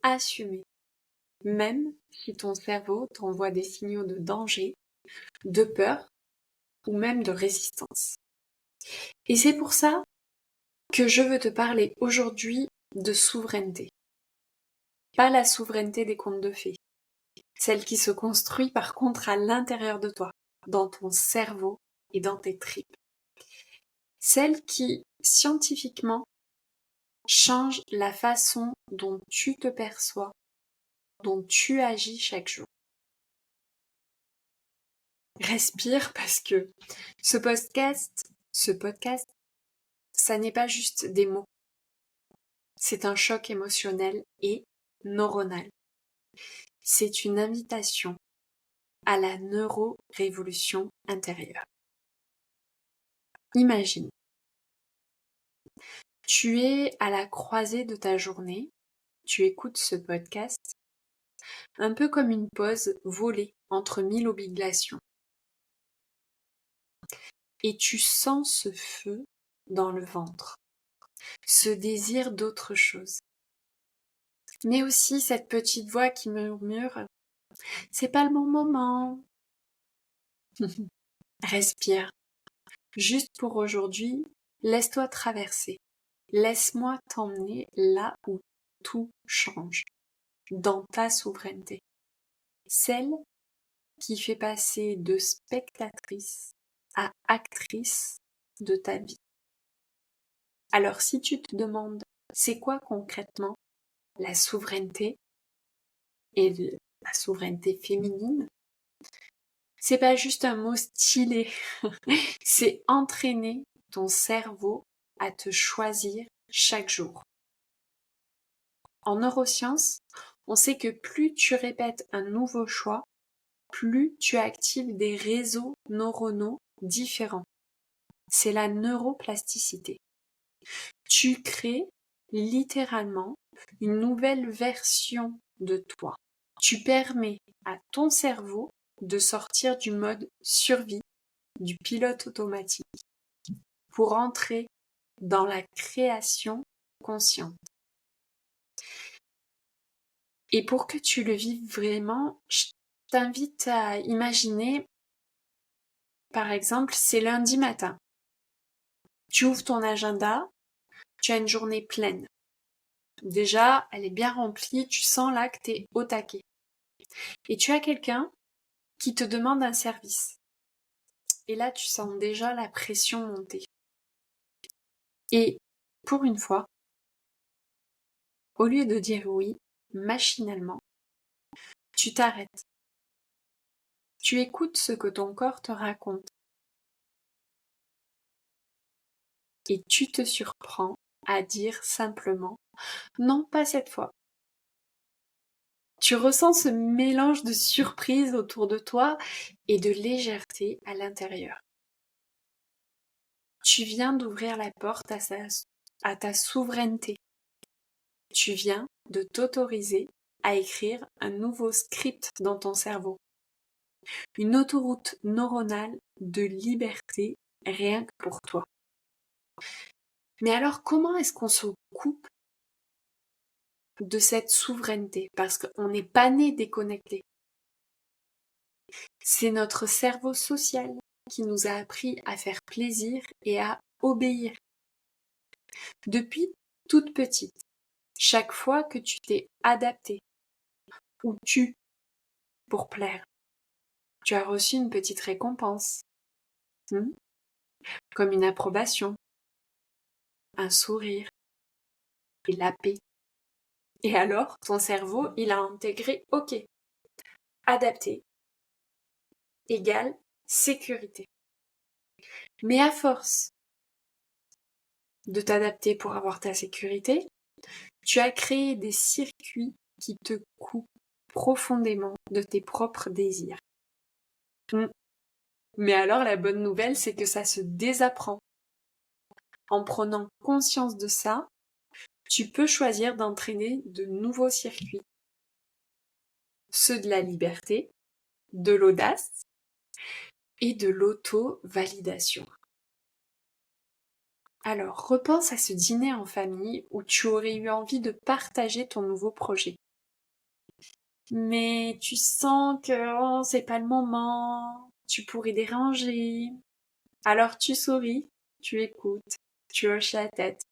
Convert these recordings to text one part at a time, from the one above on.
assumer, même si ton cerveau t'envoie des signaux de danger, de peur ou même de résistance. Et c'est pour ça que je veux te parler aujourd'hui de souveraineté. Pas la souveraineté des contes de fées, celle qui se construit par contre à l'intérieur de toi, dans ton cerveau et dans tes tripes. Celle qui, scientifiquement, change la façon dont tu te perçois, dont tu agis chaque jour. Respire parce que ce podcast, ça n'est pas juste des mots. C'est un choc émotionnel et neuronal. C'est une invitation à la neurorévolution intérieure. Imagine, tu es à la croisée de ta journée, tu écoutes ce podcast, un peu comme une pause volée entre 1000 obligations. Et tu sens ce feu dans le ventre, ce désir d'autre chose. Mais aussi cette petite voix qui murmure « c'est pas le bon moment ». Respire. Juste pour aujourd'hui, laisse-toi traverser. Laisse-moi t'emmener là où tout change, dans ta souveraineté. Celle qui fait passer de spectatrice à actrice de ta vie. Alors si tu te demandes, c'est quoi concrètement la souveraineté et la souveraineté féminine? C'est pas juste un mot stylé, c'est entraîner ton cerveau à te choisir chaque jour. En neurosciences, on sait que plus tu répètes un nouveau choix, plus tu actives des réseaux neuronaux différents. C'est la neuroplasticité. Tu crées littéralement une nouvelle version de toi. Tu permets à ton cerveau de sortir du mode survie, du pilote automatique, pour entrer dans la création consciente. Et pour que tu le vives vraiment, je t'invite à imaginer, par exemple, c'est lundi matin. Tu ouvres ton agenda, tu as une journée pleine. Déjà, elle est bien remplie, tu sens là que tu es au taquet. Et tu as quelqu'un qui te demande un service. Et là, tu sens déjà la pression monter. Et pour une fois, au lieu de dire oui, machinalement, tu t'arrêtes. Tu écoutes ce que ton corps te raconte. Et tu te surprends à dire simplement « non, pas cette fois ». Tu ressens ce mélange de surprise autour de toi et de légèreté à l'intérieur. Tu viens d'ouvrir la porte à ta souveraineté. Tu viens de t'autoriser à écrire un nouveau script dans ton cerveau. Une autoroute neuronale de liberté rien que pour toi. Mais alors comment est-ce qu'on se coupe de cette souveraineté? Parce qu'on n'est pas né déconnecté. C'est notre cerveau social qui nous a appris à faire plaisir et à obéir. Depuis toute petite, chaque fois que tu t'es adapté ou pour plaire, tu as reçu une petite récompense, comme une approbation, un sourire et la paix. Et alors, ton cerveau, il a intégré, ok, adapté égale sécurité. Mais à force de t'adapter pour avoir ta sécurité, tu as créé des circuits qui te coupent profondément de tes propres désirs. Mais alors la bonne nouvelle, c'est que ça se désapprend. En prenant conscience de ça, tu peux choisir d'entraîner de nouveaux circuits. Ceux de la liberté, de l'audace et de l'auto-validation. Alors, repense à ce dîner en famille où tu aurais eu envie de partager ton nouveau projet. mais tu sens que c'est pas le moment, tu pourrais déranger. Alors tu souris, tu écoutes, tu hoches la tête.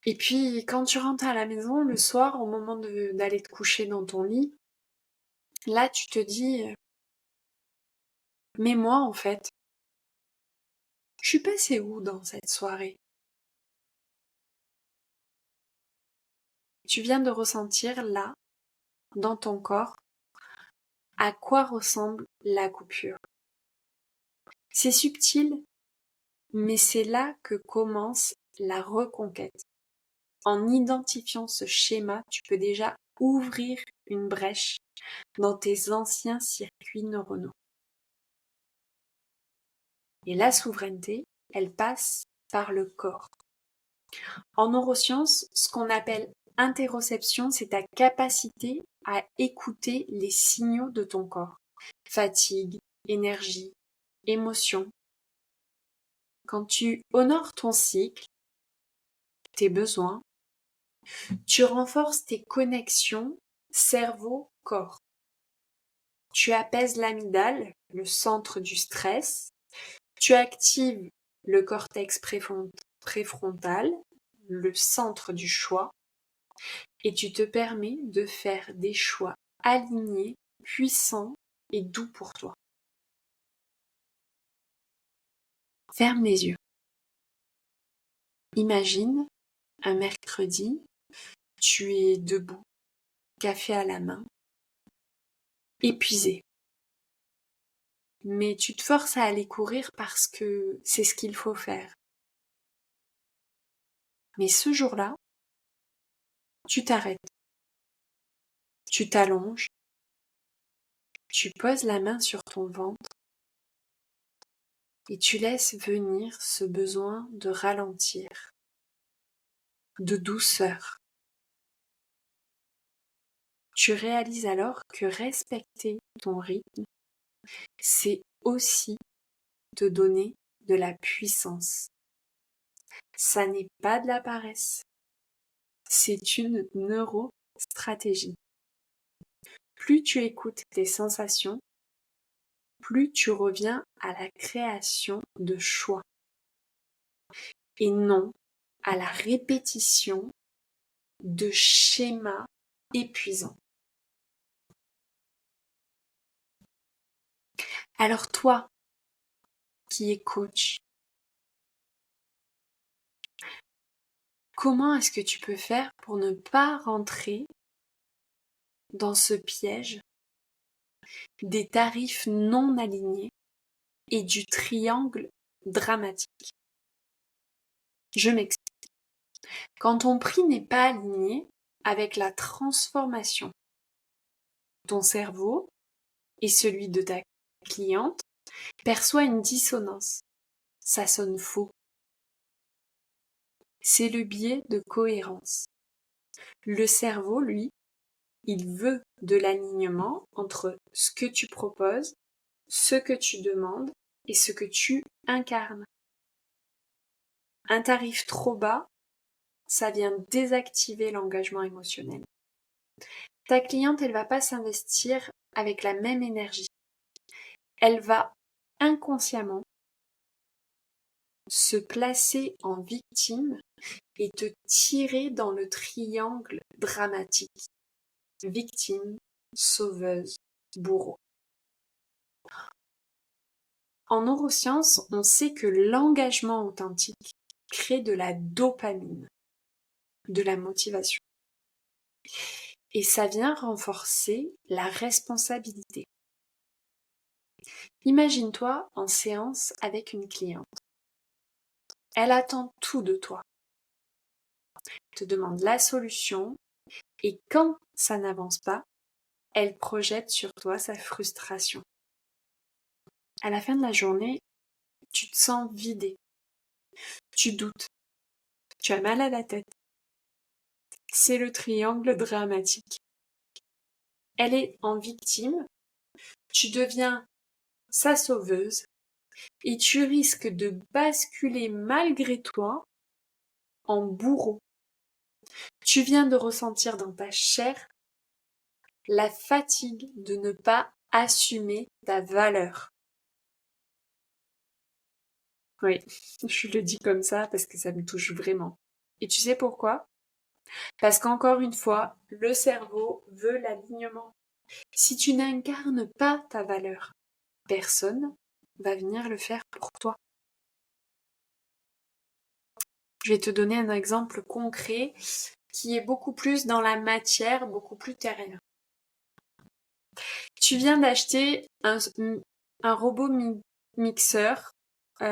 Et puis quand tu rentres à la maison le soir, au moment d'aller te coucher dans ton lit, là tu te dis mais moi en fait, je suis passée où dans cette soirée? Tu viens de ressentir là, dans ton corps, à quoi ressemble la coupure. C'est subtil, mais c'est là que commence la reconquête. En identifiant ce schéma, tu peux déjà ouvrir une brèche dans tes anciens circuits neuronaux. Et la souveraineté, elle passe par le corps. En neurosciences, ce qu'on appelle interoception, c'est ta capacité à écouter les signaux de ton corps. Fatigue, énergie, émotion. Quand tu honores ton cycle, tes besoins, tu renforces tes connexions cerveau-corps. Tu apaises l'amygdale, le centre du stress. Tu actives le cortex préfrontal, le centre du choix. Et tu te permets de faire des choix alignés, puissants et doux pour toi. Ferme les yeux. Imagine un mercredi, tu es debout, café à la main, épuisé. Mais tu te forces à aller courir parce que c'est ce qu'il faut faire. Mais ce jour-là, tu t'arrêtes, tu t'allonges, tu poses la main sur ton ventre et tu laisses venir ce besoin de ralentir, de douceur. Tu réalises alors que respecter ton rythme, c'est aussi te donner de la puissance. Ça n'est pas de la paresse, c'est une neurostratégie. Plus tu écoutes tes sensations, plus tu reviens à la création de choix et non à la répétition de schémas épuisants. Alors toi, qui es coach, comment est-ce que tu peux faire pour ne pas rentrer dans ce piège des tarifs non alignés et du triangle dramatique? Je m'explique. Quand ton prix n'est pas aligné avec la transformation, ton cerveau et celui de ta cliente perçoit une dissonance. Ça sonne faux. C'est le biais de cohérence. Le cerveau, lui, il veut de l'alignement entre ce que tu proposes, ce que tu demandes et ce que tu incarnes. Un tarif trop bas, ça vient désactiver l'engagement émotionnel. Ta cliente, elle va pas s'investir avec la même énergie. Elle va inconsciemment se placer en victime et te tirer dans le triangle dramatique. Victime, sauveuse, bourreau. En neurosciences, on sait que l'engagement authentique crée de la dopamine, de la motivation. Et ça vient renforcer la responsabilité. Imagine-toi en séance avec une cliente. Elle attend tout de toi. Elle te demande la solution et quand ça n'avance pas, elle projette sur toi sa frustration. À la fin de la journée, tu te sens vidé. Tu doutes. Tu as mal à la tête. C'est le triangle dramatique. Elle est en victime. Tu deviens sa sauveuse et tu risques de basculer malgré toi en bourreau. Tu viens de ressentir dans ta chair la fatigue de ne pas assumer ta valeur. Oui, je le dis comme ça parce que ça me touche vraiment. Et tu sais pourquoi? Parce qu'encore une fois, le cerveau veut l'alignement. Si tu n'incarnes pas ta valeur, personne va venir le faire pour toi. Je vais te donner un exemple concret qui est beaucoup plus dans la matière, beaucoup plus terrestre. Tu viens d'acheter un robot mixeur bas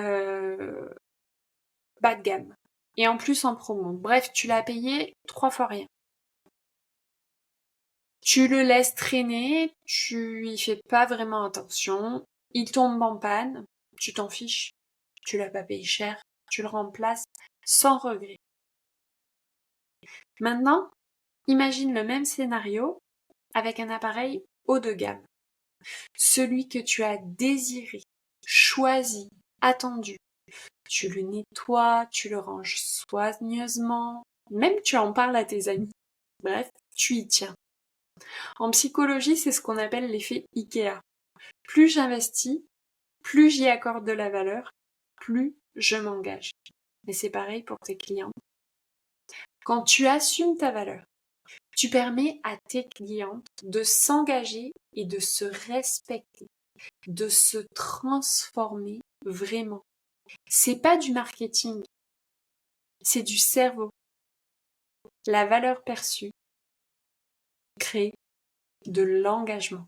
de gamme. Et en plus en promo. Bref, tu l'as payé 3 fois rien. Tu le laisses traîner, tu y fais pas vraiment attention, il tombe en panne, tu t'en fiches, tu l'as pas payé cher, tu le remplaces sans regret. Maintenant, imagine le même scénario avec un appareil haut de gamme. Celui que tu as désiré, choisi, attendu. Tu le nettoies, tu le ranges soigneusement, même tu en parles à tes amis. Bref, tu y tiens. En psychologie, c'est ce qu'on appelle l'effet Ikea. Plus j'investis, plus j'y accorde de la valeur, plus je m'engage. Mais c'est pareil pour tes clients. Quand tu assumes ta valeur, tu permets à tes clientes de s'engager et de se respecter, de se transformer vraiment. C'est pas du marketing, c'est du cerveau. La valeur perçue crée de l'engagement.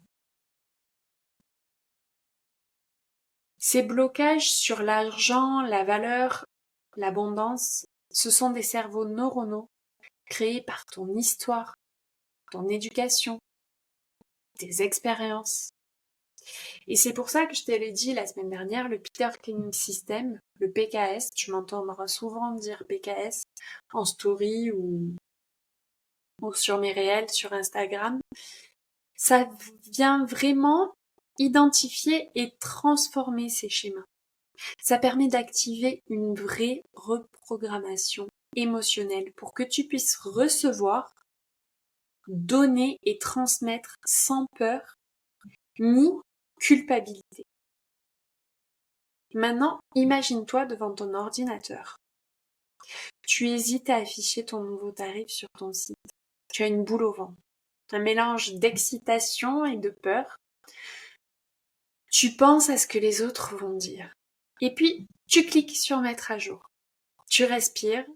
Ces blocages sur l'argent, la valeur, l'abondance, ce sont des cerveaux neuronaux créés par ton histoire, ton éducation, tes expériences. Et c'est pour ça que je te l'ai dit la semaine dernière, le Peter Cleaning System, le PKS, tu m'entendras souvent dire PKS en story ou sur mes réels sur Instagram, ça vient vraiment identifier et transformer ces schémas. Ça permet d'activer une vraie reprogrammation émotionnelle pour que tu puisses recevoir, donner et transmettre sans peur ni culpabilité. Maintenant, imagine-toi devant ton ordinateur. Tu hésites à afficher ton nouveau tarif sur ton site. Tu as une boule au ventre, un mélange d'excitation et de peur. Tu penses à ce que les autres vont dire. Et puis, tu cliques sur mettre à jour. Tu respires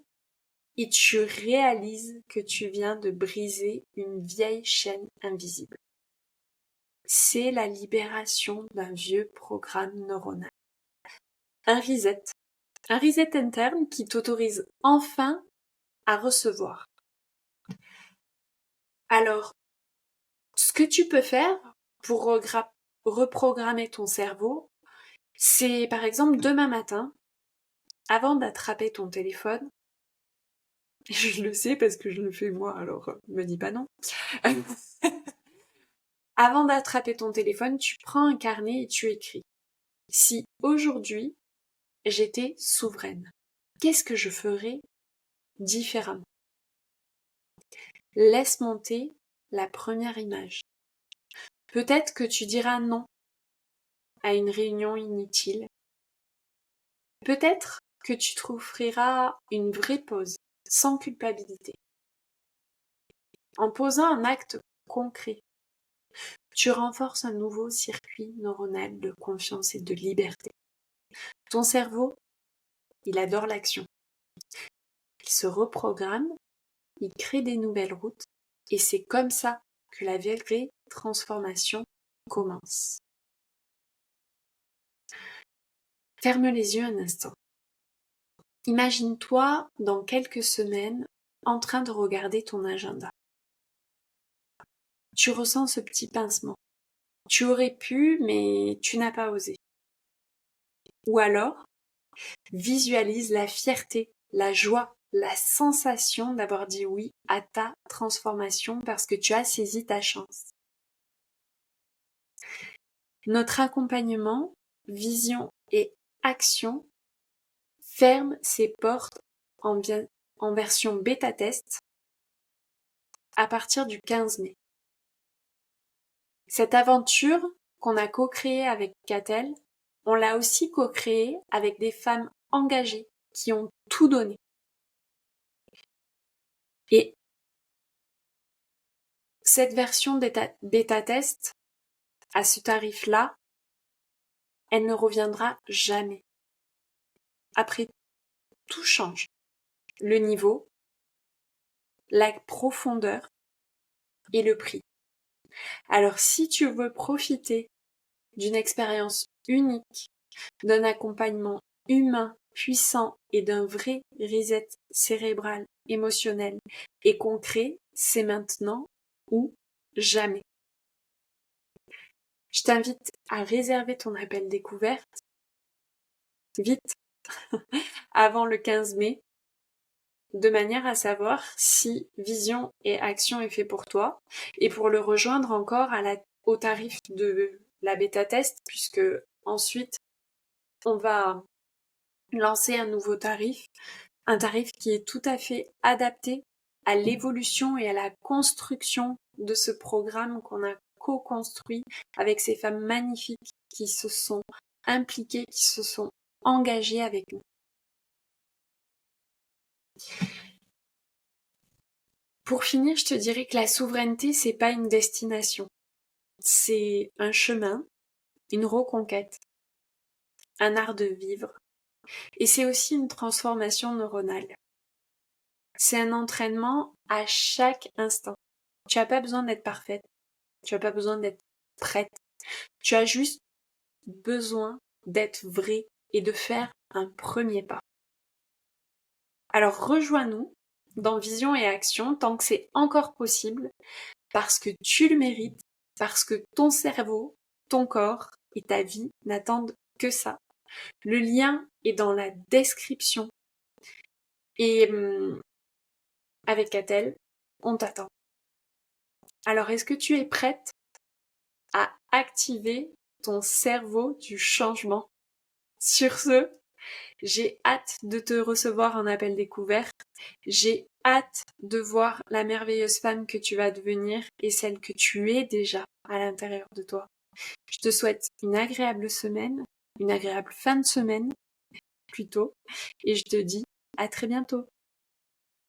et tu réalises que tu viens de briser une vieille chaîne invisible. C'est la libération d'un vieux programme neuronal. Un reset interne qui t'autorise enfin à recevoir. Alors, ce que tu peux faire pour reprogrammer ton cerveau, c'est par exemple demain matin, avant d'attraper ton téléphone, je le sais parce que je le fais moi, alors me dis pas non. Avant d'attraper ton téléphone, tu prends un carnet et tu écris. Si aujourd'hui, j'étais souveraine, qu'est-ce que je ferais différemment? Laisse monter la première image. Peut-être que tu diras non à une réunion inutile. Peut-être que tu t'offriras une vraie pause, sans culpabilité. En posant un acte concret, tu renforces un nouveau circuit neuronal de confiance et de liberté. Ton cerveau, il adore l'action. Il se reprogramme, il crée des nouvelles routes, et c'est comme ça que la vraie transformation commence. Ferme les yeux un instant. Imagine-toi dans quelques semaines en train de regarder ton agenda. Tu ressens ce petit pincement. Tu aurais pu, mais tu n'as pas osé. Ou alors, visualise la fierté, la joie, la sensation d'avoir dit oui à ta transformation parce que tu as saisi ta chance. Notre accompagnement, vision et action ferme ses portes en version bêta-test à partir du 15 mai. Cette aventure qu'on a co-créée avec Catel, on l'a aussi co-créée avec des femmes engagées qui ont tout donné. Et cette version bêta test, à ce tarif-là, elle ne reviendra jamais. Après, tout change. Le niveau, la profondeur et le prix. Alors si tu veux profiter d'une expérience unique, d'un accompagnement humain, puissant et d'un vrai reset cérébral, émotionnel et concret, c'est maintenant ou jamais. Je t'invite à réserver ton appel découverte vite avant le 15 mai de manière à savoir si vision et action est fait pour toi et pour le rejoindre encore au tarif de la bêta test puisque ensuite on va lancer un nouveau tarif, un tarif qui est tout à fait adapté à l'évolution et à la construction de ce programme qu'on a co-construit avec ces femmes magnifiques qui se sont impliquées, qui se sont engagées avec nous. Pour finir, je te dirais que la souveraineté, c'est pas une destination. C'est un chemin, une reconquête, un art de vivre. Et c'est aussi une transformation neuronale. C'est un entraînement à chaque instant. Tu n'as pas besoin d'être parfaite. Tu n'as pas besoin d'être prête. Tu as juste besoin d'être vraie et de faire un premier pas. Alors rejoins-nous dans Vision et Action tant que c'est encore possible parce que tu le mérites, parce que ton cerveau, ton corps et ta vie n'attendent que ça. Le lien est dans la description. Et avec Catel, on t'attend. Alors est-ce que tu es prête à activer ton cerveau du changement? Sur ce, j'ai hâte de te recevoir en appel découvert. J'ai hâte de voir la merveilleuse femme que tu vas devenir et celle que tu es déjà à l'intérieur de toi. Je te souhaite une agréable semaine, une agréable fin de semaine plutôt, et je te dis à très bientôt.